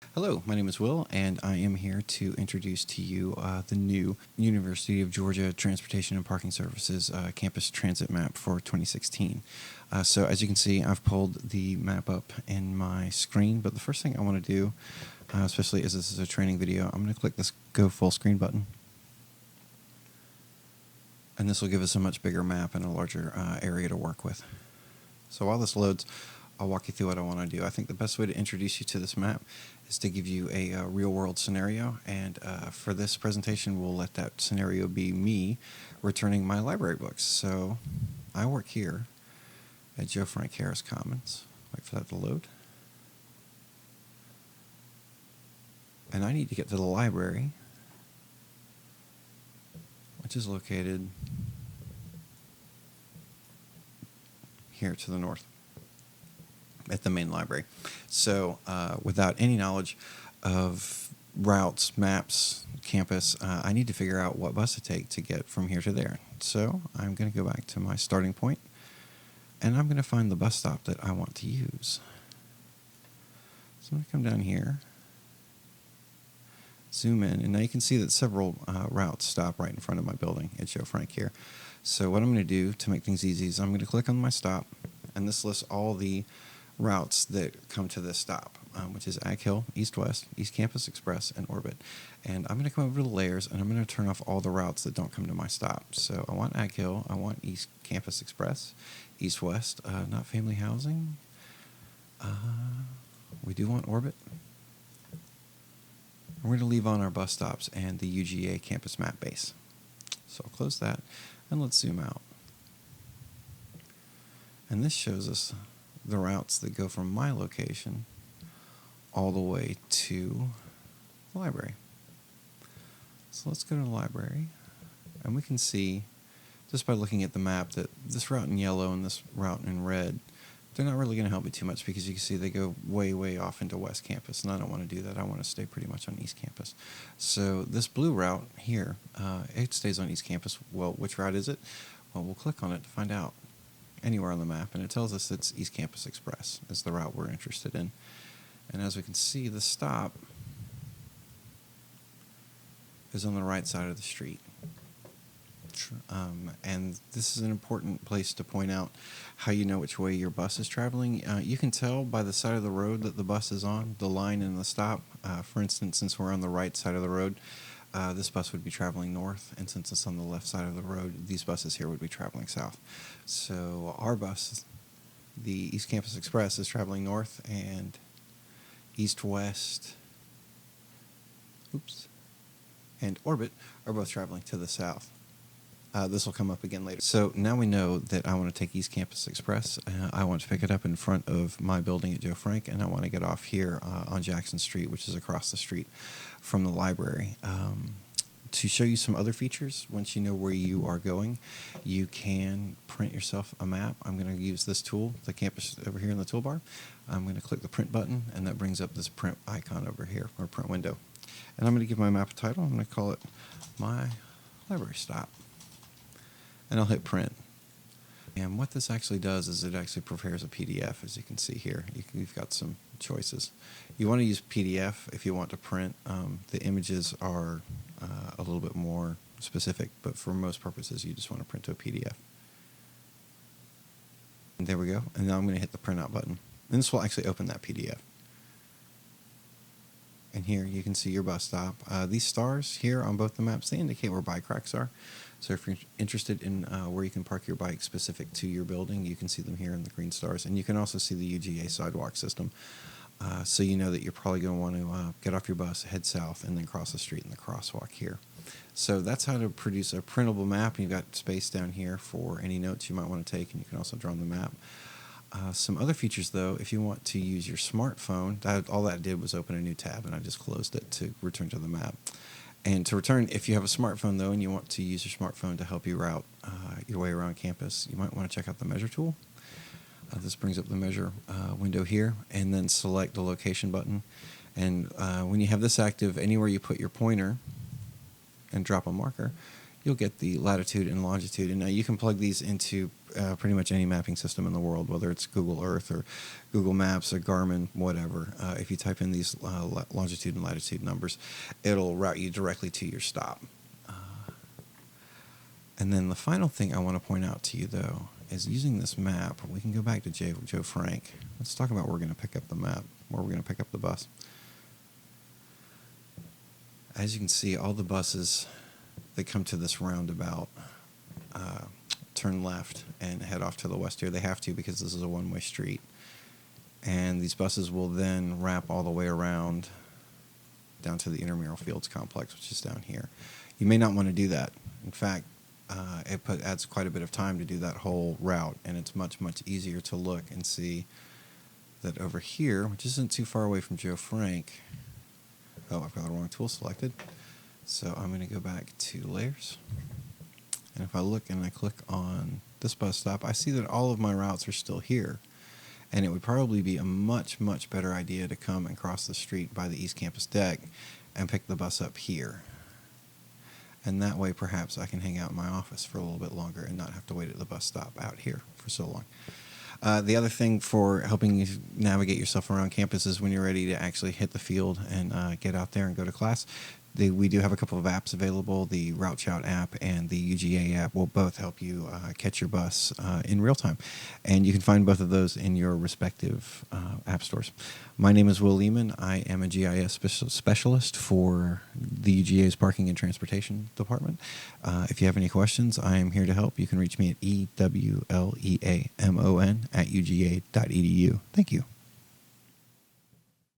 Hello, my name is Will, and I am here to introduce to you the new University of Georgia Transportation and Parking Services campus transit map for 2016. So as you can see, I've pulled the map up in my screen, but the first thing I want to do, especially as this is a training video, I'm going to click this Go Full Screen button. And this will give us a much bigger map and a larger area to work with. So while this loads, I'll walk you through what I want to do. I think the best way to introduce you to this map is to give you a real-world scenario, and for this presentation, we'll let that scenario be me returning my library books. So I work here at Joe Frank Harris Commons. Wait for that to load. And I need to get to the library, which is located here to the north at the main library. So without any knowledge of routes, maps, campus, I need to figure out what bus to take to get from here to there. So I'm going to go back to my starting point, and I'm going to find the bus stop that I want to use. So I'm going to come down here, zoom in, and now you can see that several routes stop right in front of my building at Joe Frank here. So what I'm going to do to make things easy is I'm going to click on my stop, and this lists all the routes that come to this stop, which is Ag Hill, East West, East Campus Express, and Orbit. And I'm going to come over to the layers, and I'm going to turn off all the routes that don't come to my stop. So I want Ag Hill, I want East Campus Express, East West, not family housing. We do want Orbit. We're going to leave on our bus stops and the UGA campus map base. So I'll close that, and let's zoom out. And this shows us the routes that go from my location all the way to the library. So let's go to the library, and we can see just by looking at the map that this route in yellow and this route in red, they're not really going to help me too much because you can see they go way off into West Campus, and I don't want to do that. I want to stay pretty much on East Campus. So this blue route here, it stays on East Campus. Well, which route is it? Well, we'll click on it to find out. Anywhere on the map, and it tells us it's East Campus Express is the route we're interested in. And as we can see, the stop is on the right side of the street. And this is an important place to point out how you know which way your bus is traveling. You can tell by the side of the road that the bus is on, the line in the stop. For instance, since we're on the right side of the road, this bus would be traveling north, and since it's on the left side of the road, these buses here would be traveling south. So our bus, the East Campus Express, is traveling north, and east-west, and Orbit are both traveling to the south. This will come up again later. So now we know that I want to take East Campus Express. I want to pick it up in front of my building at Joe Frank, and I want to get off here on Jackson Street, which is across the street from the library. To show you some other features, once you know where you are going, you can print yourself a map. I'm going to use this tool, the campus over here in the toolbar. I'm going to click the print button, and that brings up this print icon over here, or print window. And I'm going to give my map a title. I'm going to call it My Library Stop. And I'll hit print. And what this actually does is it actually prepares a PDF, as you can see here. You've got some choices. You want to use PDF if you want to print. The images are a little bit more specific, but for most purposes, you just want to print to a PDF. And there we go. And now I'm going to hit the print out button. And this will actually open that PDF. And here you can see your bus stop. These stars here on both the maps, they indicate where bike racks are. So if you're interested in where you can park your bike specific to your building, you can see them here in the green stars. And you can also see the UGA sidewalk system. So you know that you're probably going to want to get off your bus, head south, and then cross the street in the crosswalk here. So that's how to produce a printable map. You've got space down here for any notes you might want to take, and you can also draw on the map. Some other features, though, if you want to use your smartphone, all that did was open a new tab, and I just closed it to return to the map. And to return, if you have a smartphone, though, and you want to use your smartphone to help you route your way around campus, you might want to check out the measure tool. This brings up the measure window here, and then select the location button. And when you have this active, anywhere you put your pointer and drop a marker, you'll get the latitude and longitude. And you can plug these into pretty much any mapping system in the world, whether it's Google Earth or Google Maps or Garmin, whatever. If you type in these longitude and latitude numbers, it'll route you directly to your stop. And then the final thing I want to point out to you, though, is using this map. We can go back to Joe Frank. Let's talk about where we're going to pick up the map, where we're going to pick up the bus. As you can see, all the buses that come to this roundabout turn left and head off to the west here. They have to, because this is a one-way street. And these buses will then wrap all the way around down to the Intramural Fields complex, which is down here. You may not want to do that. In fact, it adds quite a bit of time to do that whole route, and it's much, much easier to look and see that over here, which isn't too far away from Joe Frank. Oh, I've got the wrong tool selected. So I'm going to go back to layers. And if I look and I click on this bus stop, I see that all of my routes are still here. And it would probably be a much, much better idea to come and cross the street by the East Campus deck and pick the bus up here. And that way, perhaps, I can hang out in my office for a little bit longer and not have to wait at the bus stop out here for so long. The other thing for helping you navigate yourself around campus is when you're ready to actually hit the field and get out there and go to class. We do have a couple of apps available. The Route Shout app and the UGA app will both help you catch your bus in real time. And you can find both of those in your respective app stores. My name is Will Leamon. I am a GIS specialist for the UGA's Parking and Transportation Department. If you have any questions, I am here to help. You can reach me at ewleamon@uga.edu. Thank you.